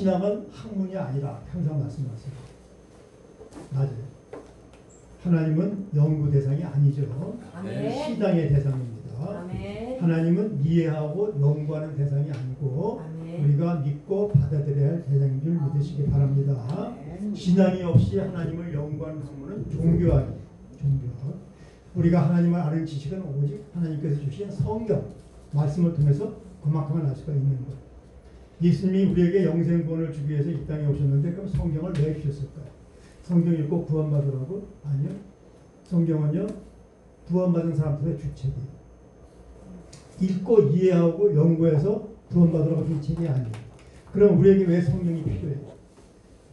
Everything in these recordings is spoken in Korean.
신앙은 학문이 아니라 항상 말씀하세요. 맞아요. 하나님은 연구 대상이 아니죠. 아멘. 시장의 대상입니다. 아멘. 하나님은 이해하고 연구하는 대상이 아니고 아멘. 우리가 믿고 받아들여야 할 대상인 줄 믿으시기 바랍니다. 아멘. 신앙이 없이 하나님을 연구하는 학문은 종교학이에요. 종교학. 우리가 하나님을 아는 지식은 오직 하나님께서 주신 성경, 말씀을 통해서 그만큼만 알 수가 있는 거예요. 예수님이 우리에게 영생구원을 주기 위해서 이 땅에 오셨는데 그럼 성경을 왜 주셨을까요? 성경 읽고 구원받으라고? 아니요. 성경은요, 구원받은 사람들의 주책이에요. 읽고 이해하고 연구해서 구원받으라고 준 책이 아니에요. 그럼 우리에게 왜 성경이 필요해요?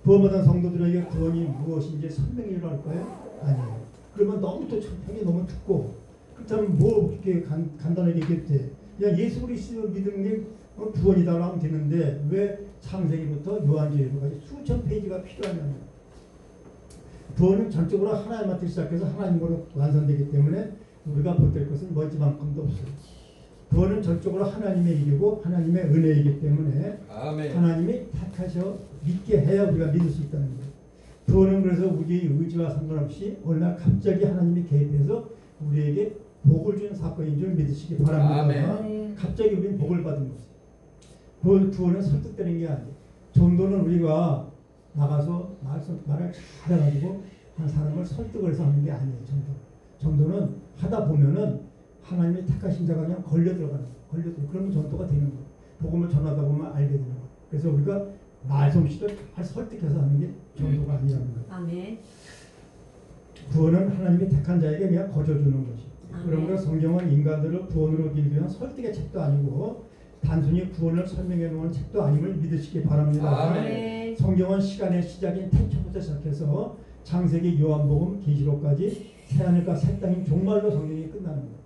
구원받은 성도들에게 구원이 무엇인지 설명을 할까요? 아니에요. 그러면 너무 또 편이 너무 듣고 그렇다면 뭐 이렇게 간단하게 얘기했대. 그냥 예수 그리스도 믿는 게 구원이다라고 하면 되는데 왜 창세기부터 요한계시록까지 수천 페이지가 필요하냐면 구원은 전적으로 하나님한테 시작해서 하나님으로 완성되기 때문에 우리가 못될 것은 먼지만큼도 없어요. 구원은 전적으로 하나님의 일이고 하나님의 은혜이기 때문에 아멘. 하나님이 택하셔 믿게 해야 우리가 믿을 수 있다는 거예요. 구원은 그래서 우리의 의지와 상관없이 어느 날 갑자기 하나님이 개입해서 우리에게 복을 주는 사건인 줄 믿으시기 바랍니다. 아멘. 갑자기 우리는 복을 받은 것이에요. 구원은 설득되는 게 아니에요. 정도는 우리가 나가서 말을 잘해가지고 한 사람을 설득을 해서 하는 게 아니에요. 정도는 하다 보면은 하나님이 택하신 자가 그냥 걸려 들어가는 거예요. 그러면 전도가 되는 거예요. 복음을 전하다 보면 알게 되는 거예요. 그래서 우리가 말솜씨를 잘 설득해서 하는 게 전도가 아니라는 거예요. 아멘. 구원은 하나님이 택한 자에게 그냥 거저주는 것이에요. 그러므로 성경은 인간들을 구원으로 길기 위한 설득의 책도 아니고 단순히 구원을 설명해 놓은 책도 아님을 믿으시기 바랍니다. 아멘. 성경은 시간의 시작인 태초부터 시작해서 창세기, 요한복음, 계시록까지 새하늘과 새 땅인 종말로 성경이 끝나는 거예요.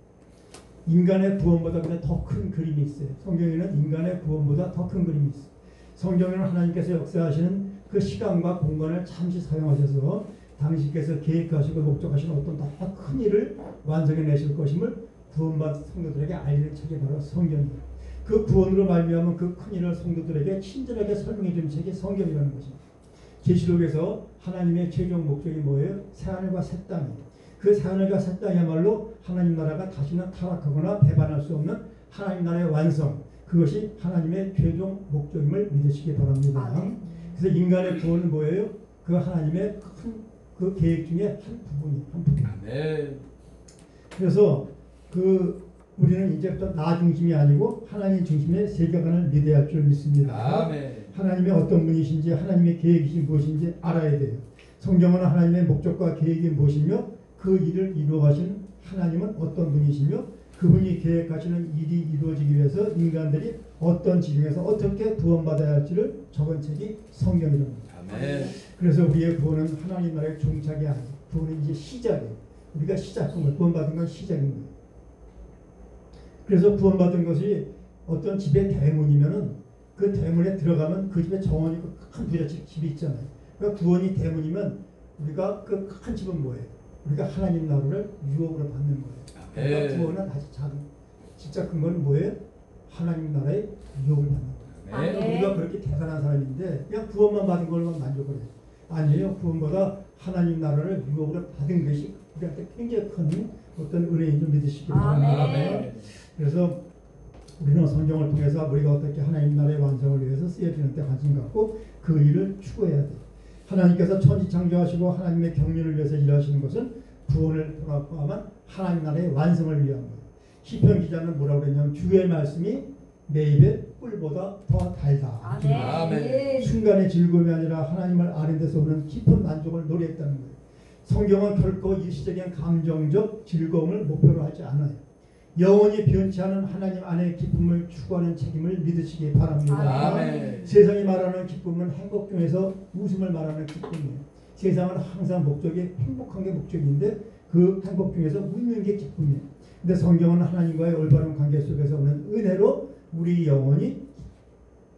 인간의 구원보다 더 큰 그림이 있어요. 성경에는 인간의 구원보다 더 큰 그림이 있어요. 성경에는 하나님께서 역사하시는 그 시간과 공간을 잠시 사용하셔서 당신께서 계획하시고 목적하시는 어떤 더 큰 일을 완성해내실 것임을 구원받은 성도들에게 알리는 책이 바로 성경이에요. 그 구원으로 말미암은 그 큰 일을 성도들에게 친절하게 설명해 주는 책이 성경이라는 것입니다. 계시록에서 하나님의 최종 목적이 뭐예요? 새하늘과 새 땅이에요. 그 새하늘과 새 땅이야말로 하나님 나라가 다시는 타락하거나 배반할 수 없는 하나님 나라의 완성, 그것이 하나님의 최종 목적임을 믿으시기 바랍니다. 그래서 인간의 구원은 뭐예요? 그 하나님의 큰 그 계획 중에 한 부분. 그래서 우리는 이제부터 나 중심이 아니고 하나님 중심의 세계관을 믿어야 할 줄 믿습니다. 아멘. 하나님의 어떤 분이신지 하나님의 계획이 무엇인지 알아야 돼요. 성경은 하나님의 목적과 계획이 무엇이며 그 일을 이루어가신 하나님은 어떤 분이시며 그분이 계획하시는 일이 이루어지기 위해서 인간들이 어떤 지경에서 어떻게 구원받아야 할지를 적은 책이 성경이랍니다. 아멘. 그래서 우리의 구원은 하나님 나라의 종착이 아니에요. 구원은 이제 시작이에요. 우리가 시작한 거예요. 구원받은 건 시작인 거예요. 그래서 구원받은 것이 어떤 집의 대문이면은 그 대문에 들어가면 그 집에 정원이 큰 부잣집 집이 있잖아요. 그러니까 구원이 대문이면 우리가 그 큰 집은 뭐예요? 우리가 하나님 나라를 유업으로 받는 거예요. 그러니까 구원은 아주 작은, 진짜 큰 건 뭐예요? 하나님 나라의 유업을 받는 거예요. 그러니까 우리가 그렇게 대단한 사람인데 그냥 구원만 받은 걸만 만족을 해요. 아니에요. 구원보다 하나님 나라를 유업으로 받은 것이 우리한테 굉장히 큰 어떤 은혜인 줄 믿으시기 바랍니다. 그래서 우리는 성경을 통해서 우리가 어떻게 하나님 나라의 완성을 위해서 쓰여지는 데 관심 갖고 그 일을 추구해야 돼요. 하나님께서 천지 창조하시고 하나님의 경륜을 위해서 일하시는 것은 구원을 포함한 하나님 나라의 완성을 위한 거예요. 시편 기자는 뭐라고 그랬냐면 주의 말씀이 내 입에 꿀보다 더 달다. 아멘. 순간의 즐거움이 아니라 하나님을 아는 데서 오는 깊은 만족을 노래했다는 거예요. 성경은 결코 일시적인 감정적 즐거움을 목표로 하지 않아요. 영원히 변치 않은 하나님 안의 기쁨을 추구하는 책임을 믿으시기 바랍니다. 아멘. 세상이 말하는 기쁨은 행복 중에서 웃음을 말하는 기쁨이에요. 세상은 항상 목적이 행복한 게 목적인데 그 행복 중에서 웃는 게 기쁨이에요. 근데 성경은 하나님과의 올바른 관계 속에서 오는 은혜로 우리 영혼이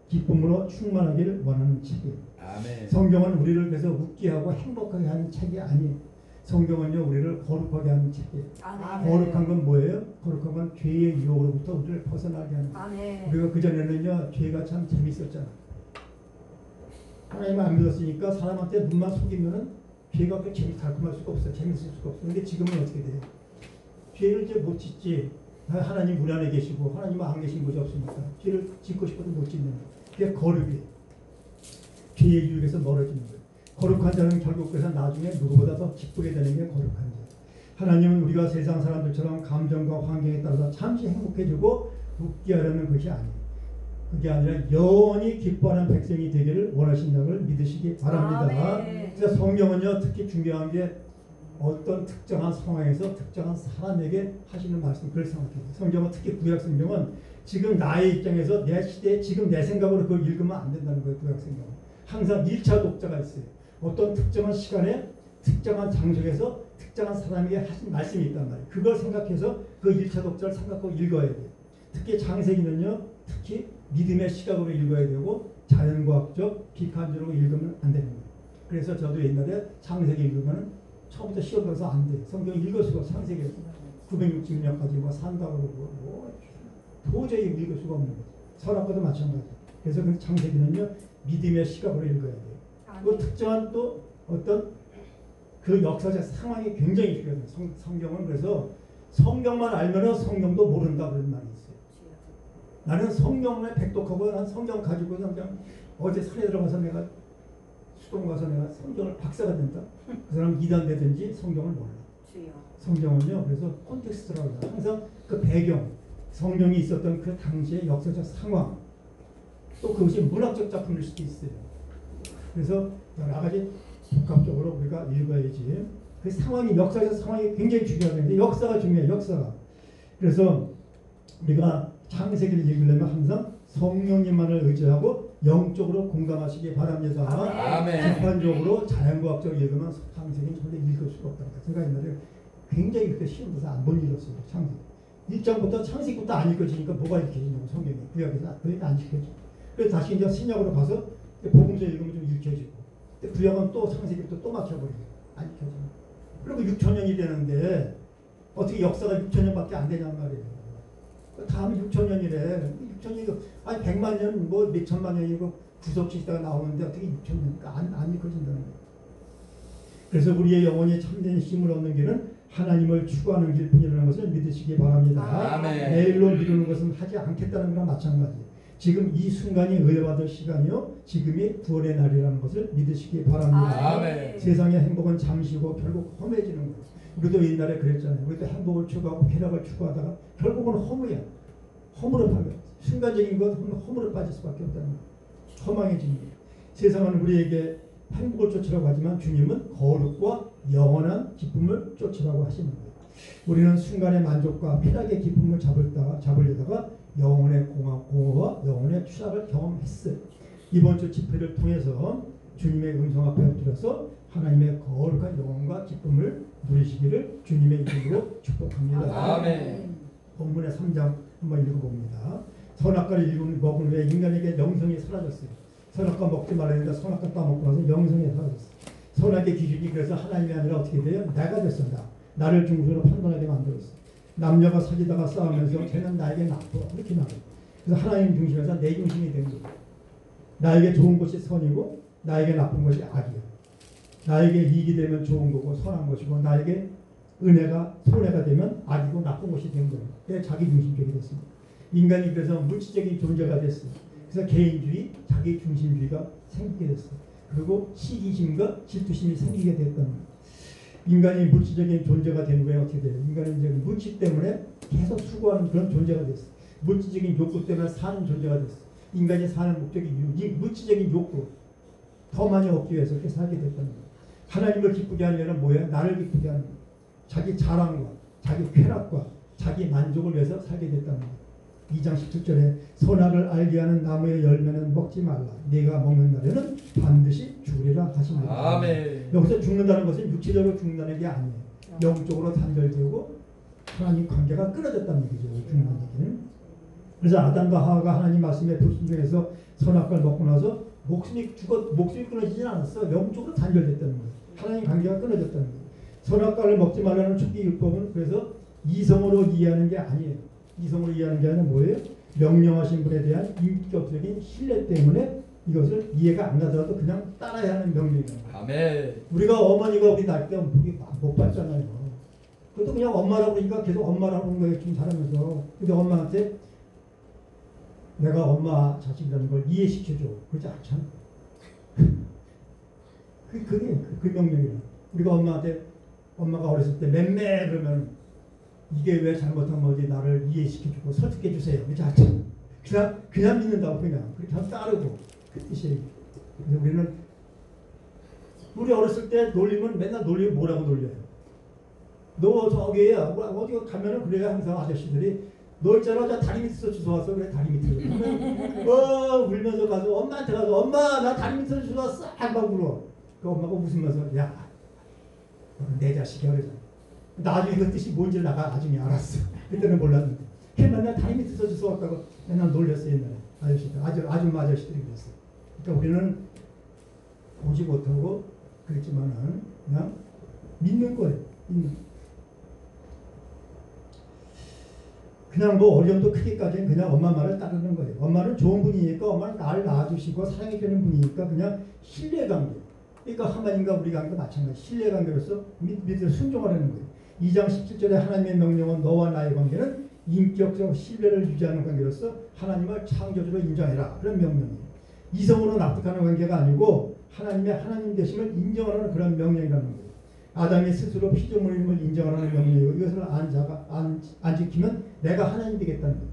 기쁨으로 충만하기를 원하는 책이에요. 아멘. 성경은 우리를 그래서 웃게 하고 행복하게 하는 책이 아니에요. 성경은요 우리를 거룩하게 하는 책이에요. 아멘. 거룩한 건 뭐예요? 거룩한 건 죄의 유혹으로부터 우리를 벗어나게 하는 거예요. 우리가 그전에는요 죄가 참 재밌었잖아. 하나님을 안 믿었으니까 사람한테 눈만 속이면은 죄가 그 달콤할 수가 없어요. 재밌을 수가 없어요. 근데 지금은 어떻게 돼요? 죄를 이제 못 짓지. 하나님 문 안에 계시고 하나님은 안 계신 곳이 없으니까 죄를 짓고 싶어도 못 짓는 거예요. 그게 거룩이에요. 죄의 유혹에서 멀어지는 거예요. 거룩한 자는 결국 그래서 나중에 누구보다 더 기쁘게 되는 게 거룩한 자. 하나님은 우리가 세상 사람들처럼 감정과 환경에 따라서 잠시 행복해지고 웃게 하려는 것이 아니에요. 그게 아니라 영원히 기뻐하는 백성이 되기를 원하신다는 걸 믿으시기 바랍니다. 그래서 성경은요, 특히 중요한 게 어떤 특정한 상황에서 특정한 사람에게 하시는 말씀, 그걸 생각해요. 성경은 특히 구약 성경은 지금 나의 입장에서 내 시대에 지금 내 생각으로 그걸 읽으면 안 된다는 거예요. 구약 성경은 항상 1차 독자가 있어요. 어떤 특정한 시간에 특정한 장소에서 특정한 사람에게 하신 말씀이 있단 말이에요. 그걸 생각해서 그 1차 독자를 생각하고 읽어야 돼요. 특히 창세기는요, 특히 믿음의 시각으로 읽어야 되고 자연과학적 비판적으로 읽으면 안 되는 거예요. 그래서 저도 옛날에 창세기 읽으면 처음부터 시험 가서 안 돼요. 성경 읽을 수가 없어요. 창세기 960년까지 뭐 산다고 그러고 뭐 도저히 읽을 수가 없는 거죠. 선악과도 마찬가지. 그래서 그 창세기는요, 믿음의 시각으로 읽어야 돼요. 그 특정한 또 어떤 그 역사적 상황이 굉장히 중요해요. 성경은 그래서 성경만 알면은 성경도 모른다 그런 말이 있어요. 나는 성경을 백독하고 난 성경 가지고 그냥 어제 산에 들어가서 내가 수동 가서 내가 성경을 박사가 된다. 그 사람 이단 되든지 성경을 몰라. 성경은요, 그래서 콘텍스트라고 해요. 항상 그 배경, 성경이 있었던 그 당시의 역사적 상황, 또 그것이 문학적 작품일 수도 있어요. 그래서 여러 가지 복합적으로 우리가 읽어야지. 그 상황이, 역사적 상황이 굉장히 중요한데 역사가 중요해요. 역사가. 그래서 우리가 창세기를 읽으려면 항상 성령님만을 의지하고 영적으로 공감하시기 바랍니다. 아멘. 비판적으로 자연과학적으로 읽으면 창세기는 절대 읽을 수가 없답니다. 제가 옛날에 굉장히 그렇게 시험 봐서 안 못 읽었어요. 창세기. 1장부터 창세기부터 안 읽어지니까 뭐가 읽혀지냐고 성경이. 구약에서 그게 안 읽혀져. 그래서 다시 이제 신약으로 가서 복음서 읽으면 좀 읽혀지고. 구약은 또 창세기부터 또 막혀버려요. 안 읽혀져요. 그리고 6천년이 되는데 어떻게 역사가 6천년밖에 안 되냔 말이에요. 다음에 6천년이래. 6천년이고 아니 100만 년 뭐 몇천만 년이고 구속시대가 나오는데 어떻게 6천년이니까 안 읽혀진다는 거예요. 그래서 우리의 영혼이 참된 힘을 얻는 길은 하나님을 추구하는 길뿐이라는 것을 믿으시기 바랍니다. 아멘. 내일로 미루는 것은 하지 않겠다는 것과 마찬가지. 지금 이 순간이 의뢰받을 시간이요, 지금이 구원의 날이라는 것을 믿으시기 바랍니다. 아멘. 세상의 행복은 잠시고 결국 험해지는 거예요. 우리도 옛날에 그랬잖아요. 우리도 행복을 추구하고 쾌락을 추구하다가 결국은 허무야. 허물에 빠져. 순간적인 것 허물에 빠질 수밖에 없다는 거예요. 허망해지는 거예요. 세상은 우리에게 행복을 쫓으라고 하지만 주님은 거룩과 영원한 기쁨을 쫓으라고 하시는 거예요. 우리는 순간의 만족과 쾌락의 기쁨을 잡으려다가 영혼의 공허와 영혼의 추락을 경험했어요. 이번 주 집회를 통해서 주님의 음성 앞에 엎드려서 하나님의 거룩한 영혼과 기쁨을 누리시기를 주님의 이름으로 축복합니다. 아멘. 본문의 3장 한번 읽어봅니다. 선악과를 먹은 후에 인간에게 영성이 사라졌어요. 선악과 먹지 말아야 된다. 선악과 따먹고 나서 영성이 사라졌어요. 선악의 기준이 그래서 하나님이 아니라 어떻게 돼요? 내가 됐습니다. 나를 중심으로 판단하게 만들었어요. 남녀가 사귀다가 싸우면서 쟤는 나에게 나빠 이렇게 말해요. 그래서 하나님 중심에서 내 중심이 된 거예요. 나에게 좋은 것이 선이고 나에게 나쁜 것이 악이야. 나에게 이익이 되면 좋은 거고 선한 것이고 나에게 은혜가 손해가 되면 악이고 나쁜 것이 된 거예요. 그게 자기 중심적이 됐습니다. 인간이 그래서 물질적인 존재가 됐어요. 그래서 개인주의, 자기 중심주의가 생기게 됐어요. 그리고 시기심과 질투심이 생기게 됐다는 거예요. 인간이 물질적인 존재가 되는 거에 어떻게 돼요? 인간은 이제 물질 때문에 계속 수고하는 그런 존재가 됐어요. 물질적인 욕구 때문에 사는 존재가 됐어요. 인간이 사는 목적이 물질적인 욕구 더 많이 얻기 위해서 이렇게 살게 됐다는 거예요. 하나님을 기쁘게 하려면 뭐예요? 나를 기쁘게 하는 거예요. 자기 자랑과 자기 쾌락과 자기 만족을 위해서 살게 됐다는 거예요. 2장 17절에 선악을 알게 하는 나무의 열매는 먹지 말라. 네가 먹는 날에는 반드시 죽으리라 하십니다. 아멘. 여기서 죽는다는 것은 육체적으로 죽는다는 게 아니에요. 영적으로 단절되고 하나님 관계가 끊어졌다는 얘기죠. 죽는다는 얘기는. 그래서 아담과 하와가 하나님 말씀에 불순종해서 선악과를 먹고 나서 목숨이 끊어지진 않았어. 영적으로 단절됐다는 거예요. 하나님 관계가 끊어졌다는 거예요. 선악과를 먹지 말라는 초기 율법은 그래서 이성으로 이해하는 게 아니에요. 이성으로 이해하는 게 아니라 뭐예요? 명령하신 분에 대한 인격적인 신뢰 때문에 이것을 이해가 안 가더라도 그냥 따라야 하는 명령이에요. 아멘. 우리가 어머니가 우리 낳을 때 못 봤잖아요. 그래도 그냥 엄마라고 그러니까 계속 엄마라고 하는 거예요. 좀 잘하면서. 근데 엄마한테 내가 엄마 자식이라는 걸 이해시켜줘. 그러지 않잖아. 그게 그 명령이라. 우리가 엄마한테 엄마가 어렸을 때 맴매 그러면 이게 왜 잘못한 거지 나를 이해시켜주고 설득해주세요. 그러지 않잖아. 그냥 믿는다고 그냥. 그렇게 하면 따르고. 그 뜻이에요. 그래서 우리 어렸을 때 놀리면 맨날 놀리면 뭐라고 놀려요? 너 저기 어디 가면은 그래야 항상 아저씨들이 너 있잖아 저 다리 밑에서 주워왔어. 그래 다리 밑에서 울면서 가서 엄마한테 가서 엄마 나 다리 밑에서 주워왔어 막 울어. 그 엄마가 웃으면서 야 너는 내 자식이야 그러잖아. 나중에 그 뜻이 뭔지 나중에 알았어. 그때는 몰랐는데 맨날 다리 밑에서 주워왔다고 맨날 놀렸어. 옛날에 아저씨들 아줌마 아저씨들이 그랬어. 그러니까 우리는 보지 못하고 그랬지만은 그냥 믿는 거예요. 그냥 뭐 어려움도 크기까지는 그냥 엄마 말을 따르는 거예요. 엄마는 좋은 분이니까 엄마는 나를 낳아주시고 사랑해주는 분이니까 그냥 신뢰관계. 그러니까 하나님과 우리 관계도 마찬가지. 신뢰관계로서 믿음을 순종하라는 거예요. 2장 17절에 하나님의 명령은 너와 나의 관계는 인격적 신뢰를 유지하는 관계로서 하나님을 창조주로 인정해라. 그런 명령이에요. 이성으로 납득하는 관계가 아니고 하나님의 하나님 되심을 인정하는 그런 명령이라는 거예요. 아담이 스스로 피조물임을 인정하는 명령이고 이것을 안 지키면 내가 하나님 되겠다는 거예요.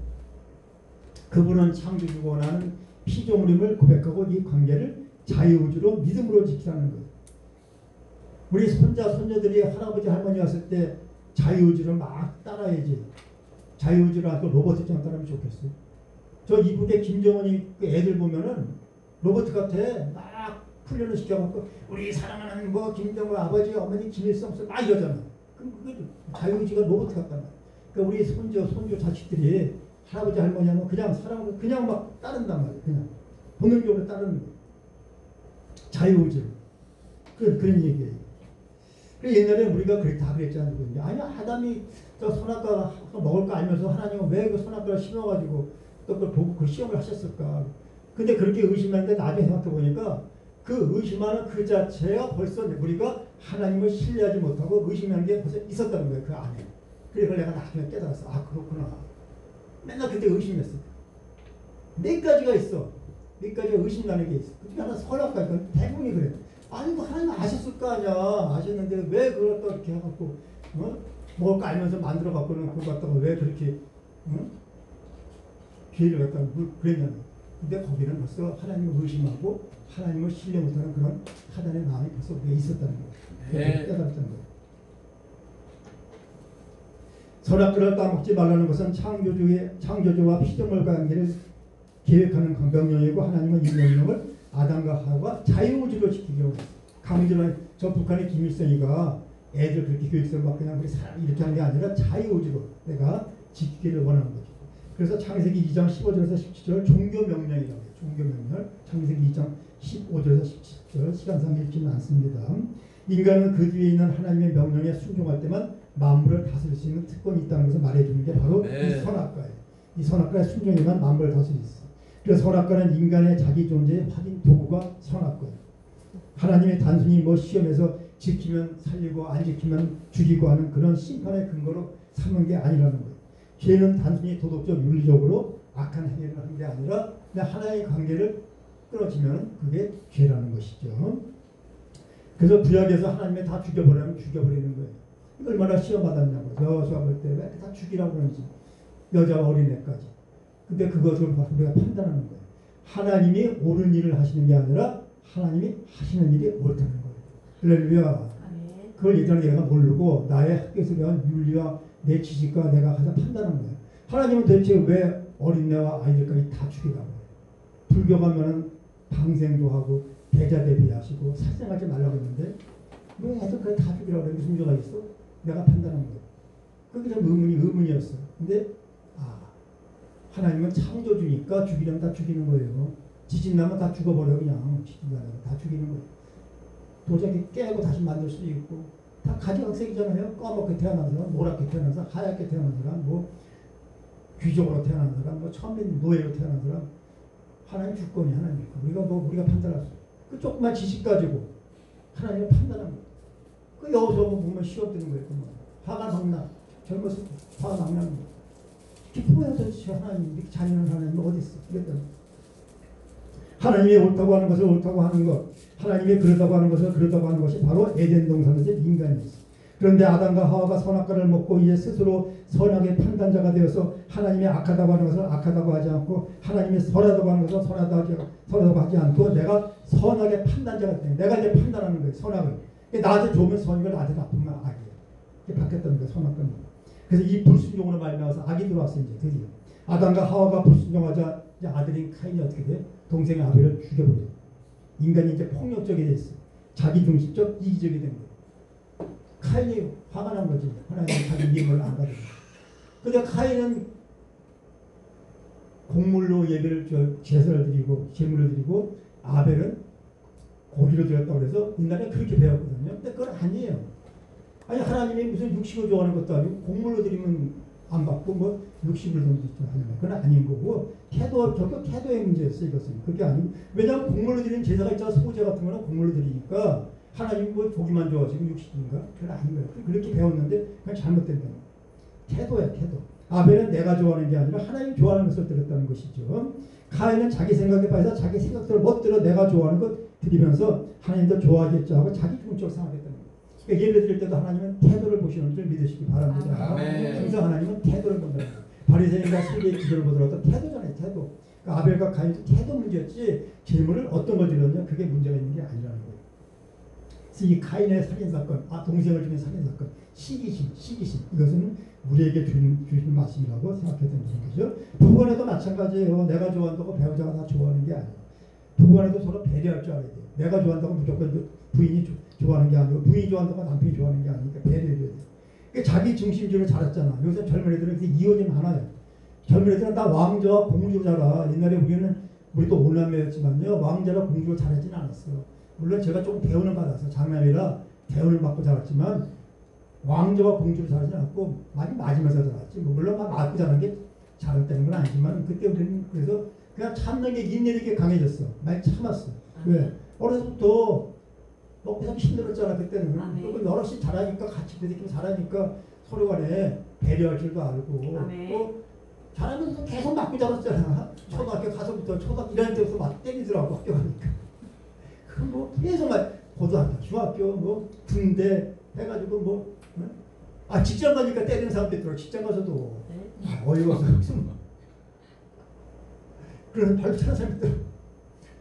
그분은 창조주고 나는 피조물임을 고백하고 이 관계를 자유우주로 믿음으로 지키라는 거예요. 우리 손자 손녀들이 할아버지 할머니 왔을 때 자유우주를 막 따라야지. 자유우주를 하고 로봇처럼 따르면 좋겠어요. 저 이북에 김정은이 그 애들 보면은 로봇 같아. 막 훈련을 시켜갖고 우리 사랑하는 뭐 김정은 아버지 어머니 김일성 막 이러잖아. 그럼 그게 자유의지가 로봇 같단 말이야. 그러니까 우리 손주 자식들이 할아버지 할머니 하면 그냥 사랑을 그냥 막 따른단 말이야. 그냥 본능적으로 따르는 거야. 자유의지로. 그런 얘기예요. 그래서 옛날에 우리가 다 그랬지 않습니까? 아니 아담이 저 선악과 먹을 거 알면서 하나님은 왜 그 선악과를 심어가지고 또 그걸 보고 그 시험을 하셨을까? 근데 그렇게 의심했는데 나중에 생각해 보니까 그 의심하는 그 자체가 벌써 우리가 하나님을 신뢰하지 못하고 의심하는 게 벌써 있었다는 거예요. 그 안에. 그래서 내가 나중에 깨달았어. 아 그렇구나. 맨날 그때 의심했어. 몇 가지가 있어. 몇 가지가 의심나는 게 있어. 그중에 하나 선악과니까 대부분이 그래. 아니 뭐 하나님 아셨을 거 아니야. 아셨는데 왜 그걸 또 이렇게 해갖고 먹을 거 알면서 만들어 갖고는 그거 갖다가 왜 그렇게 기회를 갖다가 그랬냐면. 근데 거기는 벌써 하나님을 의심하고 하나님을 신뢰 못하는 그런 하나님의 마음이 벌써 우리가 있었다는 거예요. 깨달았다는 거예요. 선악과를 따먹지 말라는 것은 창조주와 피조물 관계를 계획하는 명령이고 하나님은 이 명령을 아담과 하와가 자유의지로 지키기로 했어요. 강제로 저 북한의 김일성이가 애들 그렇게 교육서를 막 그냥 우리 사람 이렇게 하는 게 아니라 자유의지로 내가 지키기를 원하는 거죠. 그래서 창세기 2장 15절에서 17절 종교 명령이라고 해요. 종교 명령. 창세기 2장 15절에서 17절 시간상 읽지는 않습니다. 인간은 그 뒤에 있는 하나님의 명령에 순종할 때만 만물을 다스릴 수 있는 특권이 있다는 것을 말해주는 게 바로 이 선악과예요. 이 선악과의 순종에만 만물을 다스릴 수 있어요. 그래서 선악과는 인간의 자기 존재의 확인 도구가 선악과예요. 하나님의 단순히 뭐 시험에서 지키면 살리고 안 지키면 죽이고 하는 그런 심판의 근거로 삼은 게 아니라는 거예요. 죄는 단순히 도덕적 윤리적으로 악한 행위를 하는 게 아니라 그냥 하나의 관계를 끊어지면 그게 죄라는 것이죠. 그래서 구약에서 하나님이 다 죽여버리면 죽여버리는 거예요. 얼마나 시험받았냐고. 여호수아 볼 때 왜 다 죽이라고 그러는지. 여자와 어린애까지. 근데 그것을 우리가 판단하는 거예요. 하나님이 옳은 일을 하시는 게 아니라 하나님이 하시는 일이 옳다는 거예요. 할렐루야. 그걸 예전에 내가 모르고 나의 학교에서 배운 윤리와 내 지식과 내가 가장 판단한 거예요. 하나님은 도대체 왜 어린애와 아이들까지 다 죽이라고 해요. 불교 가면은 방생도 하고 대자 대비하시고 살생하지 말라고 했는데 왜 애들까지 다 죽이라고 해? 무슨 문제가 있어? 내가 판단한 거예요. 그게 좀 의문이었어요. 근데 하나님은 창조주니까 죽이려면 다 죽이는 거예요. 지진나면 다 죽어버려 그냥. 지진나면 다 죽이는 거예요. 도자기 깨고 다시 만들 수도 있고 다 가지각색이잖아요. 까맣게 태어난 사람, 노랗게 태어난 사람, 하얗게 태어난 사람, 뭐 귀족으로 태어난 사람, 뭐 천민 노예로 태어난 사람 하나님 주권이 하나님. 우리가 판단할 수. 그 조그만 지식 가지고 하나님을 판단하는 거예요. 그 여기서 보면 시험 드는 거예요. 화가 막 나. 젊었을 때 화가 막 나는 거예요. 기쁘면 도대체 하나님, 이렇게 잔인한 하나님 어디 있어? 그랬더니 하나님이 옳다고 하는 것을 옳다고 하는 것, 하나님이 그러다고 하는 것을 그러다고 하는 것이 바로 에덴 동산에서 인간이었어요. 그런데 아담과 하와가 선악과를 먹고 이제 스스로 선악의 판단자가 되어서 하나님이 악하다고 하는 것을 악하다고 하지 않고 하나님이 선하다고 하는 것을 선하다고 하지 않고 내가 선악의 판단자가 돼. 내가 이제 판단하는 거예요. 선악을. 나한테 좋으면 선이고 나한테 나쁘면 악이에요. 이게 바뀌었다는 거예요. 선악과. 그래서 이 불순종으로 말미암아서 악이 들어왔어요. 이제 드디어. 아담과 하와가 불순종하자 이제 아들인 카인이 어떻게 돼? 동생의 아벨을 죽여버려요. 인간이 이제 폭력적이 됐어요. 자기 중심적 이기적이 된 거예요. 카인이 화가 난 거지. 하나님 자기 미움을 안 받은 거예요. 근데 카인은 곡물로 예배를 제사를 드리고 제물을 드리고 아벨은 고기로 드렸다고 해서 옛날에 그렇게 배웠거든요. 근데 그건 아니에요. 아니 하나님이 무슨 육식을 좋아하는 것도 아니고 곡물로 드리면 안 받고 뭐 육식을 던지지 하는 거 그건 아닌 거고 결국 태도의 문제였어요. 이것은 그게 아니고 왜냐하면 곡물로 드리는 제사가 있잖아. 소제 같은 거는 곡물로 드리니까 하나님 뭐 고기만 좋아하시고 육식인가? 그건 아닌 거예요. 그렇게 배웠는데 그건 잘못된 거예요. 태도야 태도. 아벨은 내가 좋아하는 게 아니라 하나님 좋아하는 것을 드렸다는 것이죠. 카인은 자기 생각에 빠져서 자기 생각대로 멋대로 내가 좋아하는 것 드리면서 하나님도 좋아하겠죠 하고 자기 중심적으로 생각했다는 거예요. 그러니까 예배 드릴 때도 하나님은 태도를 보시는 줄 믿으시기 바랍니다. 항상 하나님은 태도를 본다는 거예요. 바리새인과 세리의 기도를 보더라도 태도잖아요. 태도. 그러니까 아벨과 카인도 태도 문제였지 질문을 어떤 걸 드렸냐 그게 문제가 있는 게 아니라는 거예요. 그래서 이 카인의 살인사건, 동생을 죽인 살인사건, 시기심 이것은 우리에게 주신 말씀이라고 생각해야 되는 거죠. 부부간에도 마찬가지예요. 내가 좋아한다고 배우자가 다 좋아하는 게 아니에요. 부부간에도 서로 배려할 줄 알아야 돼요. 내가 좋아한다고 무조건 부인이 좋아하는 게 아니고 부인이 좋아한다고 남편이 좋아하는 게 아니니까 배려해야 돼요. 그러니까 자기 중심주의로 자랐잖아. 요새 젊은 애들은 이혼이 많아요. 젊은 애들은 다 왕자와 공주 자라. 옛날에 우리도 오남매였지만요. 왕자와 공주를 자라지는 않았어요. 물론 제가 조금 대우는 받아서 장남이라 대우를 받고 자랐지만 왕자와 공주를 자라지 않았고 많이 맞으면서 자랐지. 물론 막 맞고 자란 게 잘했다는 건 아니지만 그때 우리는 그래서 그냥 참는 게 인내력이 강해졌어. 많이 참았어. 왜? 어려서부터 먹고 살기 힘들었잖아 그때는. 그리고 여럿이 자라니까 같이 부딪히고 자라니까 서로 간에 배려할 줄도 알고 또 자라면서 계속 맞고 자랐잖아. 초등학교 가서부터 초등학교 1학년 때부터 막 때리더라고 학교 가니까. 그럼 뭐 계속 막 고등학교, 중학교, 뭐 군대 해가지고 뭐 직장 가니까 때리는 사람도 있더라고. 직장 가서도 어이가 없어. 그런 발전한 사람이 있더라고.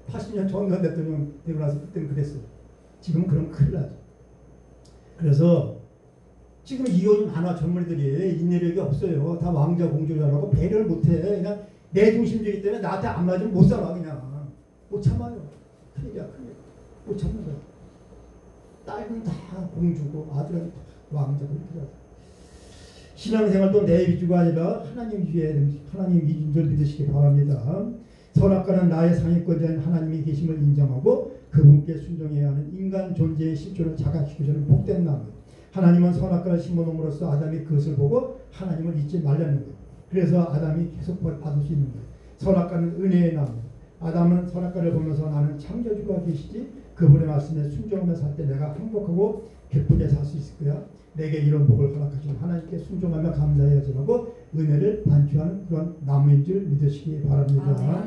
80년 정의원 대통령 되고 나서 그때는 그랬어요. 지금 그럼 큰일 나죠. 그래서 지금 이혼이 많아. 젊은이들이 인내력이 없어요. 다 왕자 공주라고 배려를 못해. 그냥 내 중심주의이기 때문에 나한테 안 맞으면 못 살아. 그냥 못 참아요. 큰일이야 큰일. 못 참는 거야. 딸은 다 공주고 아들은 다 왕자고 이렇게. 신앙생활도 내 위주가 아니라 하나님 위주인 줄 믿으시기 바랍니다. 선악과는 나의 상위권자인 하나님이 계심을 인정하고 그분께 순종해야 하는 인간 존재의 실존을 자각시켜주는 복된 나무. 하나님은 선악과를 심어놓음으로써 아담이 그것을 보고 하나님을 잊지 말라는 거예요. 그래서 아담이 계속 받을 수 있는 거예요. 선악과는 은혜의 나무. 아담은 선악과를 보면서 나는 창조주가 계시지 그분의 말씀에 순종하며 살 때 내가 행복하고 기쁘게 살 수 있을 거야. 내게 이런 복을 허락하신 하나님께 순종하며 감사해야지 하고 은혜를 반추하는 그런 나무인 줄 믿으시기 바랍니다.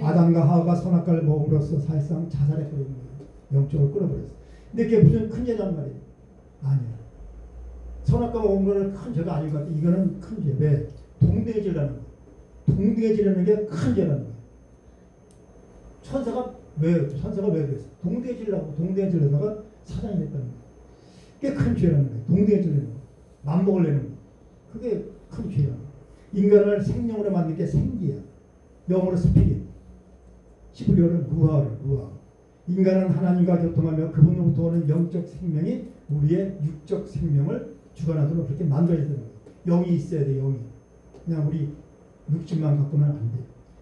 아담과 하와가 선악과를 먹음으로써 사실상 자살해버리는 거예요. 영적으로 끌어버렸어요. 근데 그게 무슨 큰 죄란 말이에요? 아니야. 선악과 먹은 거는 큰 죄가 아닌 것 같아요. 이거는 큰 죄. 왜? 동등해지려는 거예요. 동등해지려는 게 큰 죄라는 거예요. 천사가 왜 그랬어? 동등해지려다가 사장이 됐다는 거예요. 그게 큰 죄라는 거예요. 동등해지려는 거. 맘먹을 내는 거. 그게 큰 죄라는 거예요. 인간을 생명으로 만든 게 생기야. 영어로 스피릿. 히브리어로 루아. 인간은 하나님과 교통하며 그분으로부터 오는 영적 생명이 우리의 육적 생명을 주관하도록 그렇게 만들어야 되는 거예요. 영이 있어야 돼. 영이. 그냥 우리 육신만 갖고는 안 돼.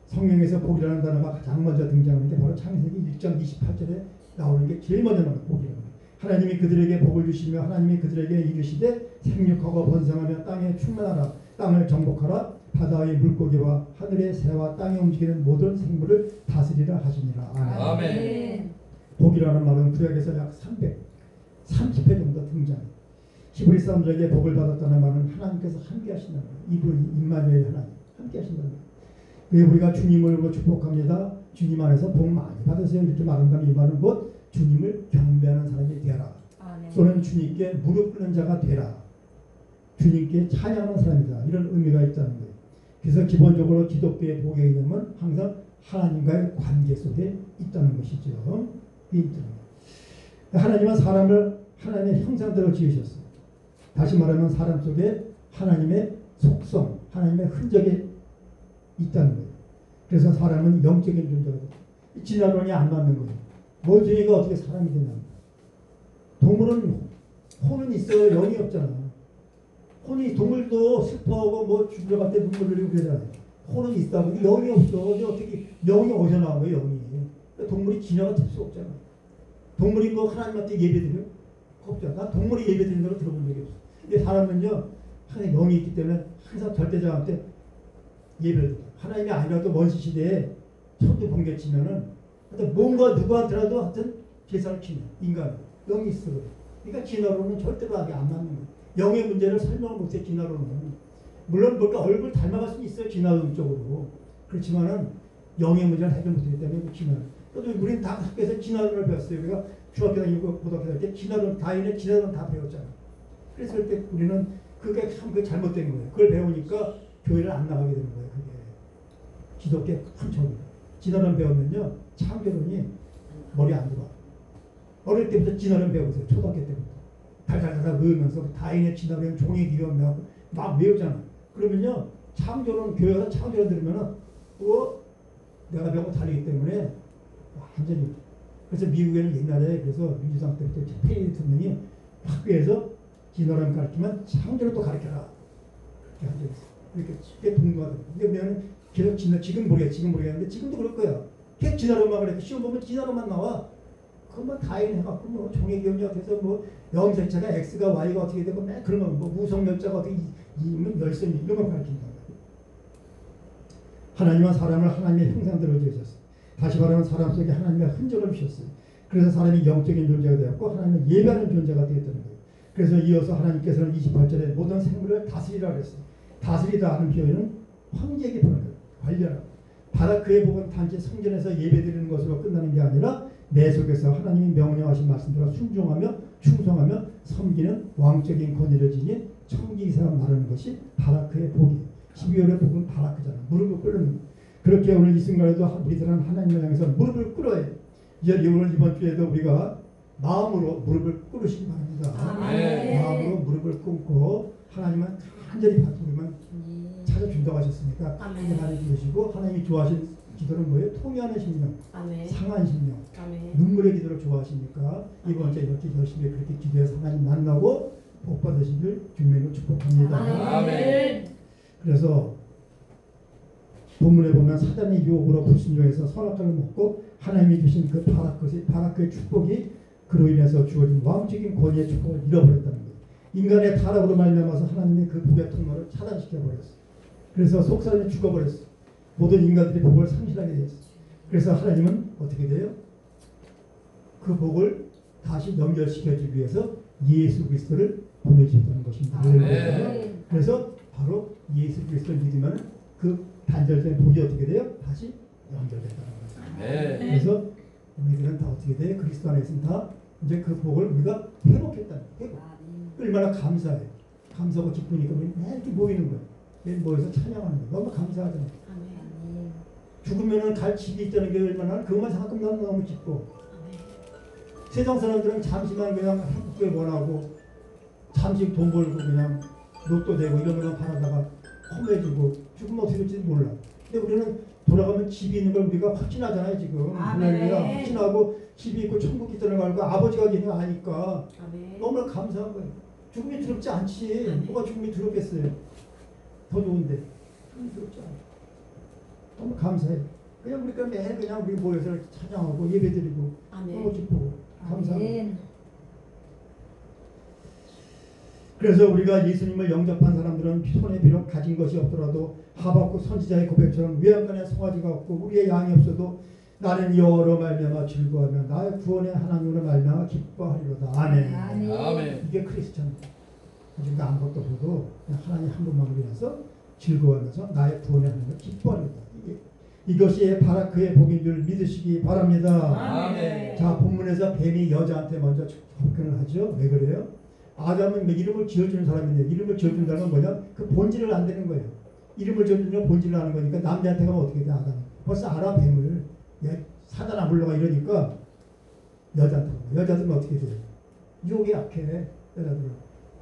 성경에서 복이라는 단어가 가장 먼저 등장하는 게 바로 창세기 1장 28절에 나오는 게 제일 먼저 나오는 복이라는 거예요. 하나님이 그들에게 복을 주시며 하나님이 그들에게 이르시되 생육하고 번성하며 땅에 충만하라. 땅을 정복하라. 바다의 물고기와 하늘의 새와 땅에 움직이는 모든 생물을 다스리라 하시니라. 아멘. 아멘. 복이라는 말은 구약에서 약 330회 정도 등장해. 히브리 사람들에게 복을 받았다는 말은 하나님께서 함께 하신다는 거예요. 이분 임마누엘 하나님 함께 하신다는 거예요. 왜 우리가 주님을 축복합니다. 주님 안에서 복 많이 받으세요. 이렇게 말한다면 이 말은 곧 주님을 경배하는 사람이 되라. 또는 주님께 무릎 꿇는 자가 되라. 주님께 찬양하는 사람이다. 이런 의미가 있다는 거예요. 그래서 기본적으로 기독교의 복의 이념은 항상 하나님과의 관계 속에 있다는 것이죠. 하나님은 사람을 하나님의 형상대로 지으셨어요. 다시 말하면 사람 속에 하나님의 속성, 하나님의 흔적이 있다는 거예요. 그래서 사람은 영적인 존재거든요. 진화론이 안 맞는 거예요. 멀쩡이가 어떻게 사람이 되냐. 동물은 혼은 있어요. 영이 없잖아. 혼이 동물도 슬퍼하고 뭐 죽으려갈 때 눈물 흘리고 그러잖아요. 혼은 있다고 영이 없어. 근데 어떻게 영이 어디서 나온 거예요? 영이. 동물이 진화가 될 수 없잖아. 동물이 뭐 하나님한테 예배드려? 없잖아. 나 동물이 예배드리는 걸 들어본 적이 없어. 근데 사람은요 항상 영이 있기 때문에 항상 절대자한테 예배를 드려. 하나님이 아니라도 원시 시대에 천주 번개 치면은 뭔가 누구한테라도 하여튼 제사를 치는 인간 영이 있어. 그러니까 진화론은 절대로 안 맞는 거예요. 영의 문제를 설명을 못해. 진화론은 물론 뭔가 얼굴 닮아갈 수는 있어요. 진화론적으로. 그렇지만은 영의 문제를 해결 못하기 때문에 진화론. 또 우리는 다 학교에서 진화론을 배웠어요. 우리가 중학교 다니고 고등학교 다닐 때 진화론 다인의 진화론 다 배웠잖아. 그래서 그때 우리는 그게 참 잘못된 거예요. 그걸 배우니까 교회를 안 나가게 되는 거예요. 그게 기독교의 큰 적이에요. 진화론 배우면요 창조론이 머리 안 들어와. 어릴 때부터 진화론 배우세요. 초등학교 때부터. 달달달달 외우면서 다인의 진화론 종의 기원 막 외우잖아. 그러면요 창조론 교회에서 창조론 들으면은 내가 배운 거 다르기 때문에 완전히. 그래서 미국에는 옛날에 그래서 민주당 때부터 페리 대통령이 학교에서 진화론 가르치면 창조론도 가르쳐라. 그렇게 한 적이 있어요. 이렇게 동료하더라고요. 그러면 계속 지금 모르겠는데 지금도 그럴 거야. 계속 진화론만 그래. 시험 보면 진화론만 나와. 그것만 다인 해갖고 뭐 종의 기원이가 돼서 뭐 영색자가 X가 Y가 어떻게 되고 맨 그런 거 뭐 무성열자가 어떻게 이면 열선이 이런 걸 가르친다. 하나님은 사람을 하나님의 형상대로 지으셨어요. 다시 말하면 사람 속에 하나님의 흔적을 주셨어요. 그래서 사람이 영적인 존재가 되었고 하나님을 예배하는 존재가 되었다는 거예요. 그래서 이어서 하나님께서는 28절에 모든 생물을 다스리라 그랬어요. 다스리다 하는 표현은 황제에게 보는 거예요. 관리하라. 바라 그의 복은 단지 성전에서 예배드리는 것으로 끝나는 게 아니라 내 속에서 하나님이 명령하신 말씀대로 순종하며 충성하며 섬기는 왕적인 권위를 지닌 청지기사가 말하는 것이 바라크의 복이에요. 12월의 복은 바라크잖아. 무릎을 꿇는. 그렇게 오늘 이 순간에도 우리들은 하나님을 향해서 무릎을 꿇어야 해요. 오늘 이번 주에도 우리가 마음으로 무릎을 꿇으시기 바랍니다. 마음으로 무릎을 꿇고 하나님은 간절히 우리만 찾아준다고 하셨으니까 간절히 부르시고 하나님이 좋아하신 기도는 뭐예요? 통회하는 심령, 상한 심령, 눈물의 기도를 좋아하시니까 이번 주에 이렇게 열심히 그렇게 기도해서 하나님 만나고 복 받으시길 주님으로 축복합니다. 아멘. 그래서 본문에 보면 사단의 유혹으로 불순종해서 선악과를 먹고 하나님이 주신 그 바라크의 축복이 그로 인해서 주어진 왕적인 권위의 축복을 잃어버렸다는 거예요. 인간의 타락으로 말미암아서 하나님이 그 복의 통로를 차단시켜버렸어요. 그래서 속사람이 죽어버렸어요. 모든 인간들이 복을 상실하게 되었어요. 그래서 하나님은 어떻게 돼요? 그 복을 다시 연결시켜주기 위해서 예수 그리스도를 보내주셨다는 것입니다. 그래서 바로 예수 그리스도를 믿으면 그 단절된 복이 어떻게 돼요? 다시 연결된다는 거예요. 그래서 우리들은 다 어떻게 돼요? 그리스도 안에 있으면 다 이제 그 복을 우리가 회복했다는 거예요. 얼마나 감사해요. 감사하고 기쁘니까 우리 이렇게 모이는 거예요. 매일 모여서 찬양하는 거예요. 너무 감사하잖아요. 죽으면은 갈 집이 있다는 게 얼마나 그것만 생각하면 너무 기뻐. 세상 사람들은 잠시만 그냥 행복을 원하고 잠시 돈 벌고 그냥 로또 되고 이런 것만 바라다가 험해지고 죽으면 어떻게 될지 몰라. 근데 우리는 돌아가면 집이 있는 걸 우리가 확신하잖아요. 지금 하나님이랑 확신하고 집이 있고 천국 있다는 걸 알고 아버지가 있는 걸 아니까 너무나 감사한 거예요. 죽음이 두렵지 않지. 뭐가 죽음이 두렵겠어요. 더 좋은데 죽음이 두렵지 않아. 너무 감사해. 그냥 우리가 매일 그냥 우리 모여서 찬양하고 예배드리고 너무 기쁘고 감사합니다. 그래서 우리가 예수님을 영접한 사람들은 손에 비록 가진 것이 없더라도 하박국 선지자의 고백처럼 외양간에 송아지가 없고 우리의 양이 없어도 나는 여호와로 말미암아 즐거워하며 나의 구원의 하나님으로 말미암아 기뻐하리로다. 아멘. 아멘. 이게 크리스천입니다. 우리가 아무것도 없어도 그냥 하나님 한 분만을 위해서 즐거워하면서 나의 구원의 하나님을 기뻐하리로다. 이것이 바라크의 복인 줄 믿으시기 바랍니다. 아멘. 자, 본문에서 뱀이 여자한테 먼저 접근을 하죠. 왜 그래요? 아담은 이름을 지어주는 사람인데 이름을 지어준다는 건 뭐냐? 그 본질을 안 되는 거예요. 이름을 지어주는 건 본질을 아는 거니까 남자한테 가면 어떻게 돼? 아담 벌써 알아 뱀을. 사단 안 불러가 이러니까 여자한테 가면 여자들은 어떻게 돼요? 유혹이 약해. 여자들은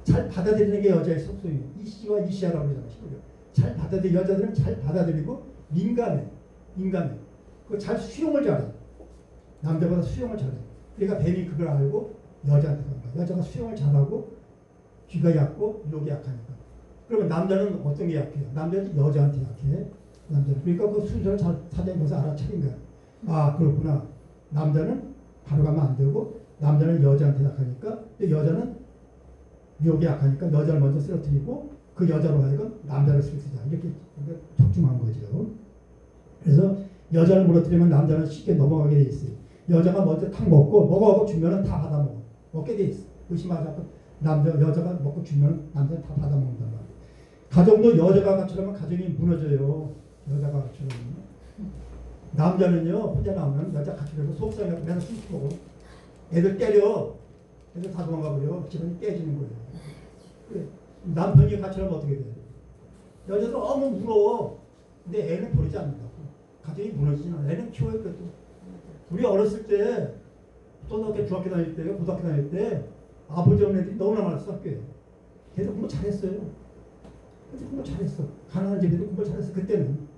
잘 받아들이는 게 여자의 속성이에요. 이씨와 이씨야라고 그러잖아요. 잘 받아들이 여자들은 잘 받아들이고 민감해. 그 잘 수용을 잘해. 남자보다 수용을 잘해. 그러니까 뱀이 그걸 알고 여자한테 가는 거야. 여자가 수용을 잘하고 귀가 얕고 유혹이 약하니까. 그러면 남자는 어떤 게 약해요? 남자는 여자한테 약해. 남자는. 그러니까 그 순서를 사장이 벌써 알아차린 거야. 아, 그렇구나. 남자는 바로 가면 안 되고 남자는 여자한테 약하니까 여자는 유혹이 약하니까 여자를 먼저 쓰러뜨리고 그 여자로 하여금 남자를 쓰러뜨리자. 이렇게 적중한 거죠. 그래서 여자를 무너뜨리면 남자는 쉽게 넘어가게 돼 있어요. 여자가 먼저 탁 먹고 주면은 다 받아 먹게 돼 있어. 의심하지 않고 여자가 먹고 주면 남자는 다 받아 먹는단 말이야. 가정도 여자가 갖추려면 가정이 무너져요. 여자가 갖추려면. 남자는요 혼자 나오면 여자 갖추려고 속상해서 맨날 숨기고 애들 때려. 애들 다 도망가 버려. 집안이 깨지는 거예요. 그래. 남편이 갖추려면 어떻게 돼요? 여자들 너무 울어. 근데 애는 버리지 않는다고. 가정이 무너지진 않아. 애는 키워야 그래도. 우리 어렸을 때 초등학교 중학교 다닐 때요 고등학교 다닐 때 아버지 없는 애들이 너무나 많았어 학교에. 걔들 공부 잘했어요. 걔들 공부 잘했어. 가난한 집애들 공부 잘했어. 그때는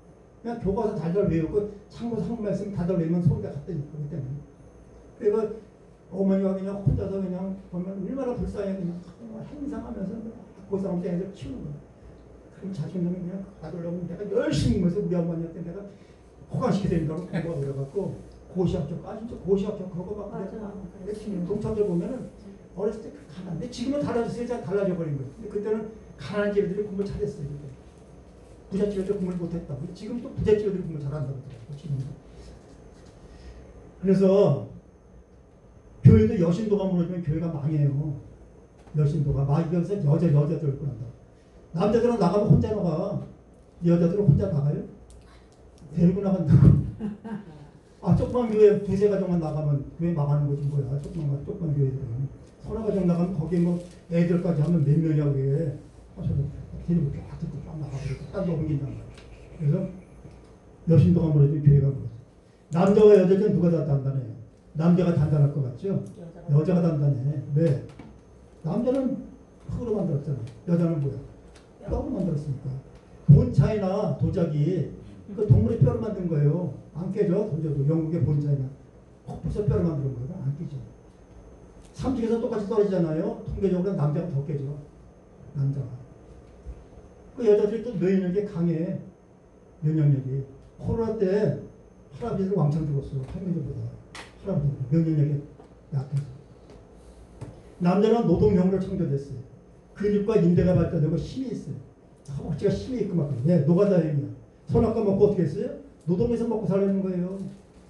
그냥 교과서 달달 외우고 상고 말씀 달달 외우면 소리가 갔다니까 그때는. 그리고 어머니가 그냥 혼자서 그냥 보면 얼마나 불쌍해. 그냥 행상하면서 고상하면서 애들 키우는 거야. 그럼 자신감이 그냥 가더라면 내가 열심히 해서 우리 어머니한테 내가 호강시켜야 된다고 공부가 그래갖고 고시합격, 진짜 고시합격 그거 막 내가 동창들 보면은 어렸을 때 가난한데 지금은 달라졌어요. 달라져 버린 거예요. 근데 그때는 가난한 집애들이 공부 잘했어요. 그때. 부잣집애들 공부를 못했다. 지금 또 부잣집애들이 공부 잘한다고 그러더라고요. 지금. 그래서 교회도 여신도가 무너지면 교회가 망해요. 여신도가 막이어서 여자들 끌어간다. 남자들은 나가면 혼자 나가. 여자들은 혼자 나가요? 데리고 나간다고. 아, 조그만 교회 두세 가정만 나가면 교회 망하는 거지 뭐야. 조그만 교회들은. 서너 가정 나가면 거기에 뭐 애들까지 하면 몇 명이야 그게. 데리고 쫙 듣고 쫙 나가버리고 딴 데 옮긴단 말이야. 그래서 여신도가 무너지면 교회가 무너져. 남자와 여자는 누가 더 단단해요? 남자가 단단할 것 같죠? 여자가 단단해. 왜? 남자는 흙으로 만들었잖아. 여자는 뭐야? 뼈로 만들었으니까. 본차이나 도자기 그 동물의 뼈로 만든 거예요. 안 깨져. 던져도 영국의 본차이나 콕부서 뼈로 만든 거예요. 안 깨져. 삼식에서 똑같이 떨어지잖아요. 통계적으로 남자가 더 깨져. 남자가. 그 여자들이 또 면역력이 강해. 면역력이. 코로나 때 할아버지들 왕창 죽었어요. 할머니들보다. 할아버지 면역력이 약해서. 남자는 노동형으로 창조됐어요. 근육과 인대가 발달되고 힘이 있어요. 허벅지가 힘이 있고 막 그래. 노가다형이야. 선악과 먹고 어떻게 했어요? 노동해서 먹고 살려는 거예요.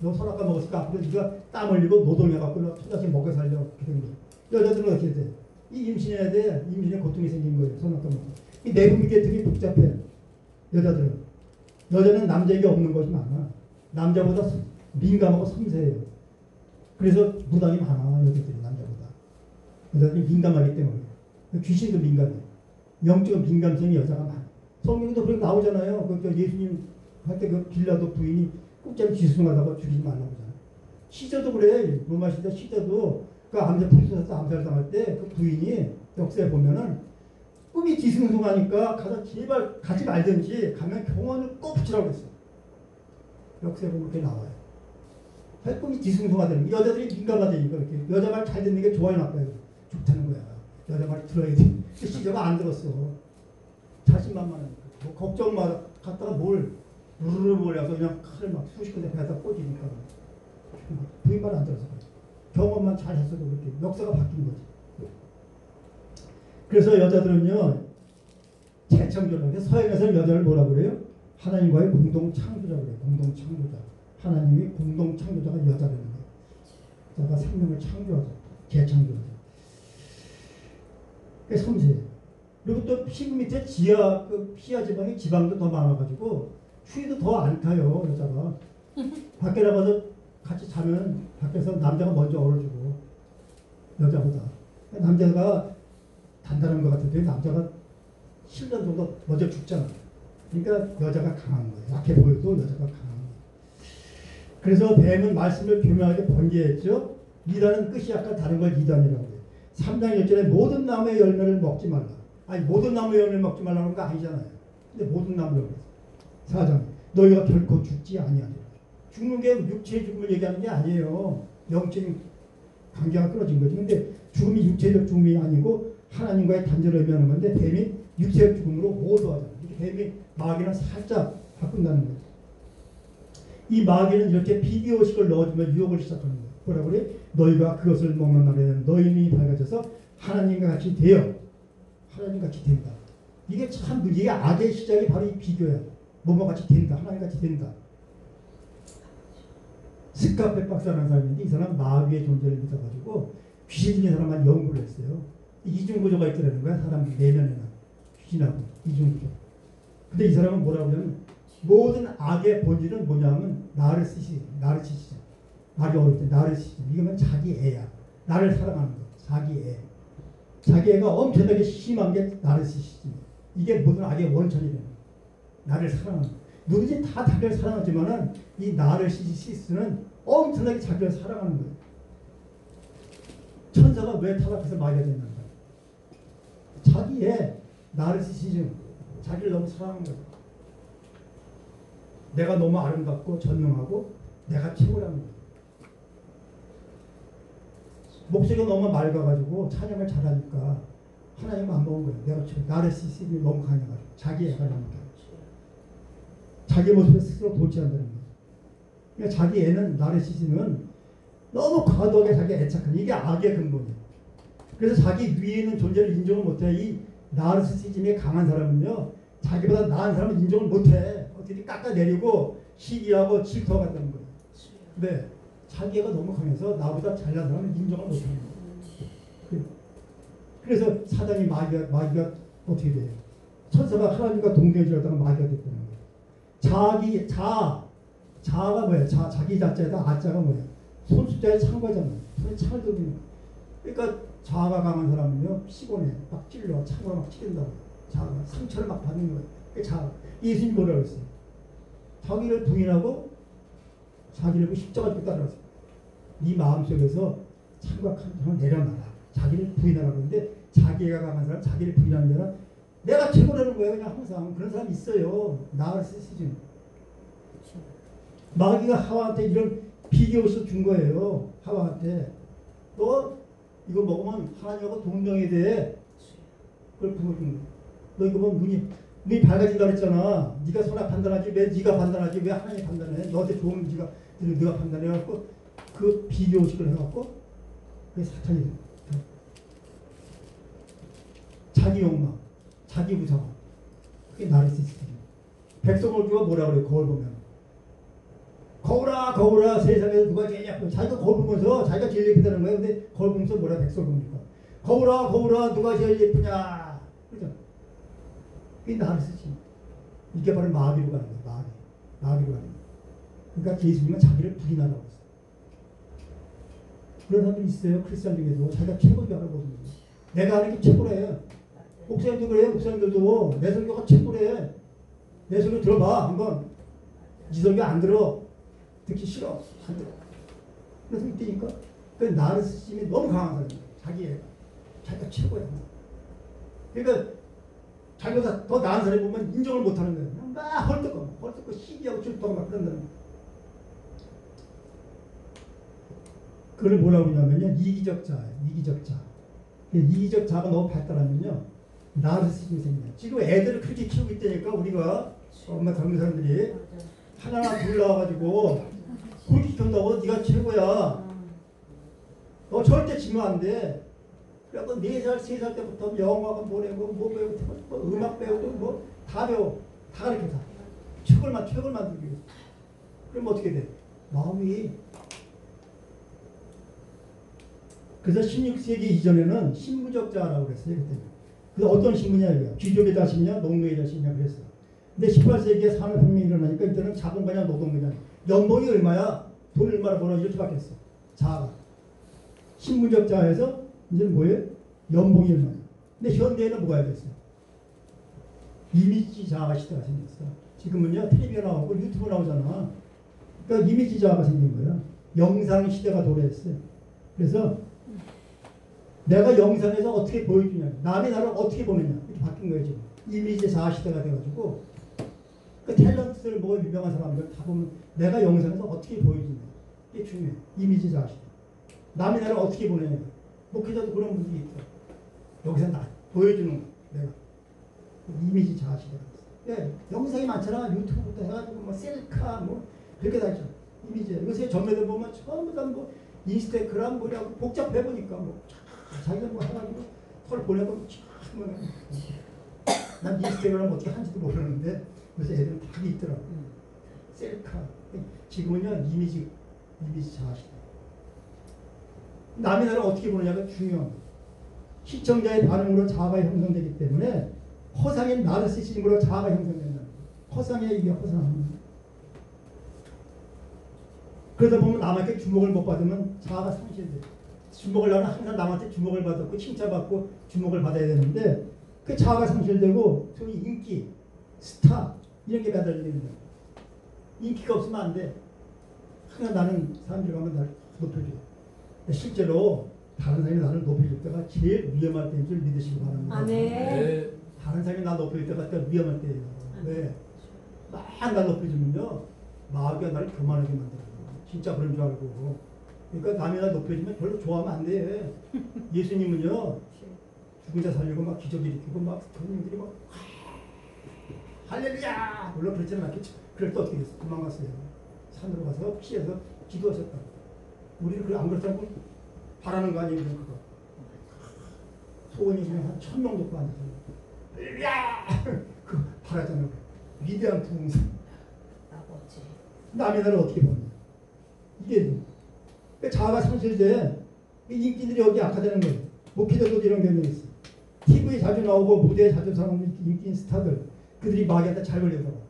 너 선악과 먹었으니까 앞으로 네가 땀 흘리고 노동해갖고 너 초자식 먹여 살려. 그렇게 된 거예요. 여자들은 어떻게 돼? 이 임신해야 돼. 임신에 고통이 생긴 거예요. 선악과 먹고. 이 내분 계통이 복잡해. 여자들은. 여자는 남자에게 없는 것이 많아. 남자보다 민감하고 섬세해요. 그래서 무당이 많아. 여자들이 남자보다. 여자들이 민감하기 때문에. 귀신도 민감해. 영적 민감성이 여자가 많아. 성경에도 그렇게 나오잖아요. 그 예수님 할 때 그 빌라도 부인이 꼭자리 지수하다가 죽이지 말라고 하잖아요. 시저도 그래. 로마 시대 시저도 그 불쏘서 암살당할 때 그 부인이 역사에 보면은 꿈이 뒤숭숭하니까 가서 제발 가지 말든지 가면 경원을 꼭 붙이라고 했어. 역사에 보면 그렇게 나와요. 꿈이 뒤숭숭하다는 여자들이 민감하다니까 그렇게 여자 말 잘 듣는 게 좋아요 나빠요. 좋다는 거야. 여자 말 들어야 돼. 시저가 안 들었어. 자신만만하니까. 뭐 걱정 마. 갔다가 뭘 루루루 몰려서 그냥 칼을 막 수십 군데 배에다 꽂으니까 부인 말 안 들어서 그래. 경험만 잘 했어도 그렇게 역사가 바뀐 거지. 그래서 여자들은요, 재창조라고 해요. 서양에서는 여자를 뭐라고 그래요? 하나님과의 공동 창조자라고 그래요. 공동 창조자. 하나님이 공동 창조자가 여자라는 거예요. 여자가 생명을 창조하죠. 재창조하죠. 그게 섬세해요. 그리고 또 피부 밑에 지하, 피하 지방이 지방도 더 많아가지고 추위도 더 안 타요, 여자가. 밖에 나가서 같이 자면 밖에서 남자가 먼저 얼어주고, 여자보다. 남자가 단단한 것 같은데 남자가 7년 정도 먼저 죽잖아. 그러니까 여자가 강한 거예요. 약해 보여도 여자가 강한 거예요. 그래서 뱀은 말씀을 교묘하게 번개했죠. 이단은 끝이 약간 다른 걸 이단이라고 해요. 3장 1절에 모든 나무의 열매를 먹지 말라. 아니 모든 나무의 열매를 먹지 말라는 거 아니잖아요. 근데 모든 나무를 먹어요. 4장 너희가 결코 죽지 아니하리라. 죽는 게 육체의 죽음을 얘기하는 게 아니에요. 영적인 관계가 끊어진 거지. 근데 죽음이 육체적 죽음이 아니고 하나님과의 단절을 의미하는 건데 뱀이 육체적 죽음으로 오도하잖아요. 뱀이 마귀는 살짝 바꾼다는 거예요. 이 마귀는 이렇게 비디오식을 넣어주면 유혹을 시작하는 거예요. 뭐라고 그래? 너희가 그것을 먹는 날에는 너희는 밝아져서 하나님과 같이 되어 하나님 같이 된다. 이게 참 이게 악의 시작이 바로 이 비교야. 뭐뭐 같이 된다. 하나님 같이 된다. 스카페 박사라는 사람인데 이 사람 마귀의 존재를 믿어가지고 귀신 중인 사람만 연구를 했어요. 이중구조가 있더라는 거야. 사람 내면에는 귀신하고 이중구조. 근데 이 사람은 뭐라고 하냐면 모든 악의 본질은 뭐냐면 나르시시즘. 말이 어릴 때 나르시시즘. 이거면 자기 애야. 나를 사랑하는 거. 자기 애. 자기 애가 엄청나게 심한 게 나르시시즘. 이게 모든 악의 원천이 되는 거야. 나를 사랑하는 거. 누구든지 다 자기를 사랑하지만은 이 나르시시스는 엄청나게 자기를 사랑하는 거예요. 천사가 왜 타락해서 마귀가 됐는가? 자기의 나르시시즘, 자기를 너무 사랑하는 거예요. 내가 너무 아름답고 전능하고 내가 최고라는 거예요. 목소리가 너무 맑아가지고 찬양을 잘하니까 하나님 안 먹은 거예요. 내가 최고. 나르시시즘이 너무 강해가지고 자기애가 나니까. 자기 모습을 스스로 도취한다는 거예요. 그러니까 자기 애는 나르시즘은 너무 과도하게 자기 애착하는 이게 악의 근본이에요. 그래서 자기 위에 있는 존재를 인정을 못해. 이 나르시즘이 강한 사람은요, 자기보다 나은 사람은 인정을 못해. 어떻게 깎아내리고 시기하고 질투하고 한다는 거예요. 근데 자기가 너무 강해서 나보다 잘난 사람은 인정을 못하는 거예요. 그래서 사단이 마귀가 어떻게 돼요? 천사가 하나님과 동경지하다가 마귀가 됐다는 거예요. 자아가 뭐야? 자기 자자에다 아자가 뭐야? 손숫자에 찬 거잖아요. 손에 창을 들고 있는 거. 그러니까 자아가 강한 사람은요, 피곤해. 막 찔러. 창으로 막 찌른다고. 자아가 상처를 막 받는 거예요. 자아. 예수님이 뭐라고 했어요? 자기를 부인하고 자기를 십자가 지고 따라갔어요. 네 마음속에서 창과 감정을 내려놔라. 자기를 부인하라고 하는데 자기가 강한 사람, 자기를 부인하는 자는 내가 최고라는 거예요. 그냥 항상 그런 사람 있어요. 나르시시즘. 마귀가 하와한테 이런 비교해서 준 거예요. 하와한테 너 이거 먹으면 하나님하고 동명이 돼. 그걸 부어준 거예요. 너 이거 보면 눈이 밝아진다 그랬잖아. 네가 선악 판단하지 왜 네가 판단하지 왜 하나님 판단해? 너한테 좋은 네가 판단해갖고 그 비교식을 해갖고 그게 사탄이 자기 욕망, 자기 부상, 그게 나르시시즘. 백성을 주가 뭐라 그래요? 거울 보면 거울아 세상에서 누가 제일 예뻐? 자기가 거울 보면서 자기가 제일 예쁘다는 거예요. 근데 거울 보면서 뭐라 백성을 보니까 거울아 누가 제일 예쁘냐? 그죠? 그게 나르시시즘. 이게 바로 마귀로 가는 거예요. 마귀로 가는 거예요. 그러니까 예수님은 자기를 부인하라고 했어요. 그런 사람들이 있어요. 크리스찬 중에도 자기가 최고인 줄 알아보거든요. 내가 하는 게 최고래. 목사님도 그래요. 목사님들도 내 설교가 최고래. 내 설교 들어봐 한번. 네 설교 안 들어. 듣기 싫어. 안 들어. 그래서 이때니까 그 나르시즘이 너무 강한 사람이에요. 자기가 최고야. 그러니까 자기보다 더 나은 사람이 보면 인정을 못하는 거예요. 막 헐떡거 시기하고 질투하고 막 그런다는 거예요. 그걸 뭐라고 하냐면요. 이기적 자예요. 이기적 자. 이기적 자가 너무 발달하면요. 나르시즘이 생겨요. 지금 애들을 그렇게 키우고 있다니까 우리가 엄마 젊은 사람들이 하나 둘 나와가지고 그렇게 키운다고 네가 최고야. 너 절대 지면 안 돼. 그래갖고 4살, 3살 때부터 영어학원 보내고 뭐 배우고 뭐 음악 배우고 뭐 다 배워. 다 가르쳐 다. 책을 만들기 위해서. 그럼 어떻게 돼? 마음이. 그래서 16세기 이전에는 신부적자라고 그랬어요. 그때. 그래서 어떤 신부냐 이거야. 귀족의 자식이냐 농노의 자식이냐 그랬어. 근데 18세기에 산업혁명이 일어나니까 이때는 자본가냐 노동가냐. 연봉이 얼마야? 돈 얼마나 벌어? 이렇게 바뀌었어. 자아가. 신분적자에서 이제 뭐예요? 연봉이 얼마야? 근데 현대에는 뭐가 됐어요? 이미지 자아가 시대가 생겼어. 지금은요 텔레비가 나오고 유튜브 나오잖아. 그러니까 이미지 자아가 생긴 거야. 영상 시대가 도래했어요. 그래서 내가 영상에서 어떻게 보여주냐, 남이 나를 어떻게 보느냐 이렇게 바뀐 거예요 지금. 이미지 자아 시대가 돼가지고 그 탤런트들 뭐 유명한 사람들 다 보면 내가 영상에서 어떻게 보여주냐 이게 중요해. 이미지 자아 시대. 남이 나를 어떻게 보느냐. 목회자도 그런 분들이 있죠. 여기서 나 보여주는 거 내가. 이미지 자아 시대가 됐어. 예, 영상이 많잖아. 유튜브부터 해가지고 뭐 셀카 뭐 그렇게 다 있죠. 이미지. 요새 전매들 보면 전부 다 뭐 인스타그램 뭐냐고 복잡해 보니까 뭐 자기가 뭐 해가지고 서로 보내고 난 인스타그램 어떻게 하는지도 모르는데 요새 애들은 다 있더라고. 셀카. 지금은요 이미지 자아 시대. 남의 나를 어떻게 보느냐가 중요한 거예요. 시청자의 반응으로 자아가 형성되기 때문에 허상인 나르시시즘으로 자아가 형성된다는 거예요. 허상이야 이게 허상. 그러다 보면 남한테 주목을 못 받으면 자아가 상실돼요. 주목을 하면 항상 남한테 주목을 받았고 칭찬받고 주목을 받아야 되는데 그 자아가 상실되고 소위 인기, 스타 이런 게 매달리는 거예요. 인기가 없으면 안 돼. 항상 나는 사람들이 가면 나를 높여줘요. 실제로 다른 사람이 나를 높여줄 때가 제일 위험할 때인 줄 믿으시기 바랍니다. 아, 네. 다른 사람이 나 높여줄 때가 위험할 때예요. 왜? 막 나 높여주면요 마귀가 나를 교만하게 만들어요. 진짜 그런 줄 알고. 그러니까 남이 나 높여주면 별로 좋아하면 안 돼. 예수님은요 죽은 자 살리고 막 기적 일으키고 막 손님들이 막 할렐루야 물론 그렇지는 않겠죠. 그럴 때 어떻게 됐어요? 도망갔어요. 산으로 가서 피해서 기도하셨다. 우리는 안 그렇다고 바라는 거 아니에요. 그거 소원이 그냥 한 1000명 정도 앉아서 할렐루야 그 바라잖아요. 위대한 부흥사. 아버지. 남의 나를 어떻게 보냐. 이게 자아가 상실돼 인기들이 여기 악화되는 거예요. 목회자도 이런 경향이 있어. TV에 자주 나오고 무대에 자주 나오는 인기인 스타들 그들이 마귀한테 잘 걸리더라고.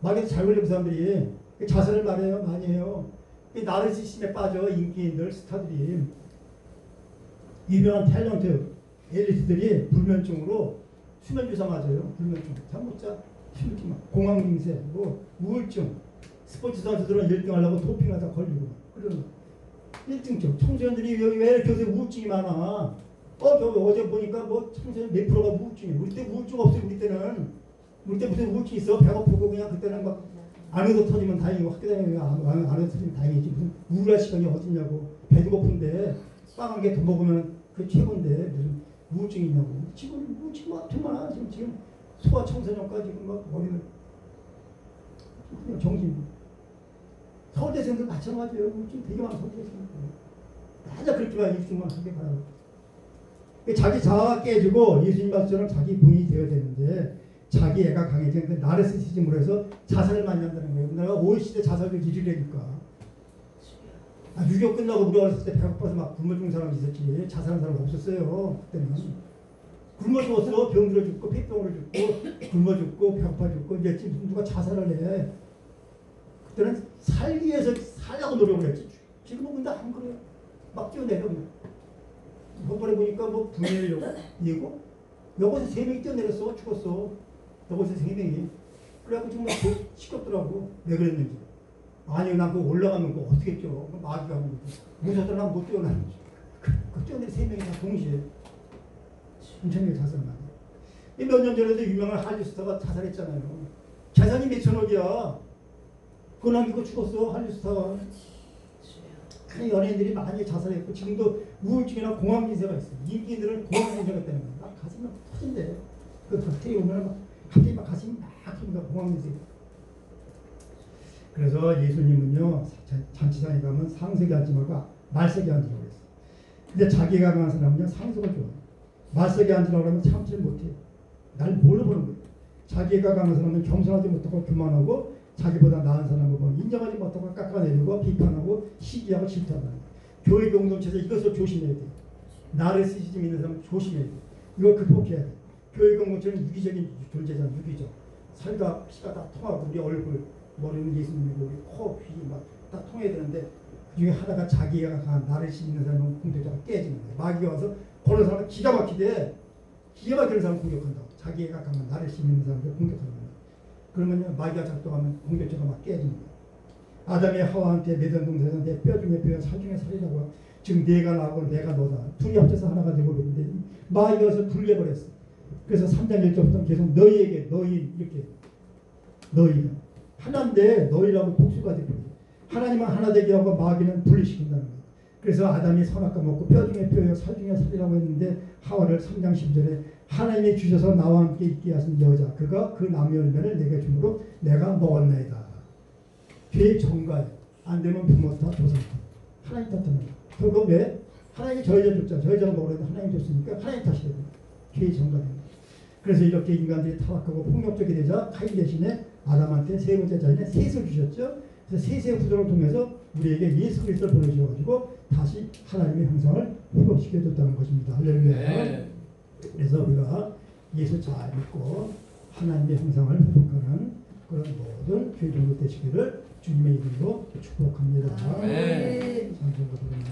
마귀한테 잘 걸리는 사람들이 자살을 말해요. 많이 해요. 나르시즘에 빠져 인기인들 스타들이 유명한 탤런트 엘리트들이 불면증으로 수면주사 맞아요. 불면증 잠 못 자. 공황증세 뭐 우울증 스포츠 선수들은 1등 하려고 도핑하다 걸리고 그런 1등증. 청소년들이 왜 이렇게 요새 우울증이 많아. 저 어제 보니까 뭐 청소년 몇 프로가 우울증이에요. 우리 때 우울증 없어요. 우리 때 무슨 우울증 있어. 배고프고 그냥 그때는 막 안에도 터지면 다행이고 학교 다니면 안에도 터지면 다행이지. 무슨 우울할 시간이 어딨냐고. 배도 고픈데 빵 한 개 더 먹으면 그게 최고인데 무슨 우울증이 있냐고. 지금 우울증 엄청 많아. 지금 소아 청소년까지 지금 막 어린애 정신. 서울대생들 마찬가지예요. 우울증 되게 많아. 서울대생들. 맨날 그렇게만 일승만 하게 바라고. 자기 자아가 깨지고 예수님 말씀처럼 자기 본인이 되어야 되는데 자기 애가 강해진 그 나르시시즘으로 해서 자살을 많이 한다는 거예요. 내가 OECD 자살도 1위라니까. 6.25 끝나고 우리 어렸을 때 배고파서 막 굶어 죽는 사람이 있었지. 자살한 사람 없었어요. 그때는. 굶어 죽었어. 병들어 죽고 폐병으로 죽고 굶어 죽고 배고파 죽고 이제 누가 자살을 해. 그때는 살기 위해서 살려고 노력을 했지. 지금은 근데 안 그래요. 막 뛰어내려. 번번에 보니까 뭐 분해를 얘고 여기서 3명이 뛰어내렸어. 죽었어. 여기서 3명이. 그래갖고 정말 시끄럽더라고. 왜 그랬는지. 아니 난 그거 올라가면 그거 어떻게 뛰어. 마귀가 하는 거지. 무서워서 난 못 뛰어나는 거지. 그 뛰어내린 3명이 다 동시에. 엄청나게 자살을 많이. 몇 년 전에도 유명한 한류 스타가 자살했잖아요. 재산이 몇천억이야. 그거 남기고 죽었어. 한류 스타가. 연예인들이 많이 자살했고 지금도 우울증이나 공황증세가 있어요. 인기인들은 공황증세가 있다는 거예요. 막 가슴이 막 터진대. 그 덕태에 오면 막 갑자기 막 가슴이 막 터진다. 공황증세. 그래서 예수님은요 잔치상에 가면 상세게 앉지 말고 말세게 앉으라고 했어요. 근데 자기가 강한 사람은 상속을 좋아해. 말석에 앉으라고 하면 참지 못해. 날 모르보는 거예요. 자기가 강한 사람은 겸손하지 못하고 교만하고 자기보다 나은 사람을 보고 인정하지 못하고 깎아내리고 비판하고 시기하고 질투한다. 교회 공동체에서 이것을 조심해야 돼. 나르시시즘 있는 사람은 조심해야 돼. 이걸 극복해야 돼. 교회 공동체는 유기적인 존재잖아. 유기적. 살과 피가 다 통하고 우리 얼굴, 머리는 예수님이고 우리 코, 귀 막 다 통해야 되는데 그 중에 하나가 자기가 강한 나르시 있는 사람은 공동체가 깨지는 거야. 마귀가 와서 그런 사람은 기가 막히게 기가 막히는 사람 공격한다고. 자기가 강한 나르시 있는 사람들 공격하는 거야. 그러면 마귀가 작동하면 공격체가 막 깨지는 거야. 아담이 하와한테 맺은 동생은 내 뼈 중에 뼈야 살 중에 살이라고. 지금 내가 나하고 내가 너다. 둘이 합쳐서 하나가 되고 있는데 마귀가 와서 분리해버렸어. 그래서 3장 1절부터 계속 너희에게 너희 이렇게 너희가 하나인데 너희라고 복수가 되고 하나님은 하나 되게 하고 마귀는 분리시킨다는 거예요. 그래서 아담이 선악과 먹고 뼈 중에 뼈요 살 중에 살이라고 했는데 하와를 3장 10절에 하나님이 주셔서 나와 함께 있게 하신 여자 그가 그 나무 열매를 내게 주므로 내가 먹었나이다. 죄의 정가에 안 되면 부모 탓 조상 탓 하나님 탓하는 거예요. 그거 왜? 하나님이 저 여자 줬잖아. 저 여자가 먹으려도 하나님 줬으니까 하나님 탓이 되는 거예요. 죄의 정가는 거예요. 그래서 이렇게 인간들이 타락하고 폭력적이 되자 카인 대신에 아담한테 세 번째 자인의 셋을 주셨죠. 그래서 셋의 후손을 통해서 우리에게 예수 그리스도를 보내주셔가지고 다시 하나님의 형상을 회복시켜줬다는 것입니다. 할렐루야. 네. 그래서 우리가 예수 잘 믿고 하나님의 형상을 회복하는 그런 모든 교회 종족 되시기를 주님의 이름으로 축복합니다. 네. 상승과 부르면서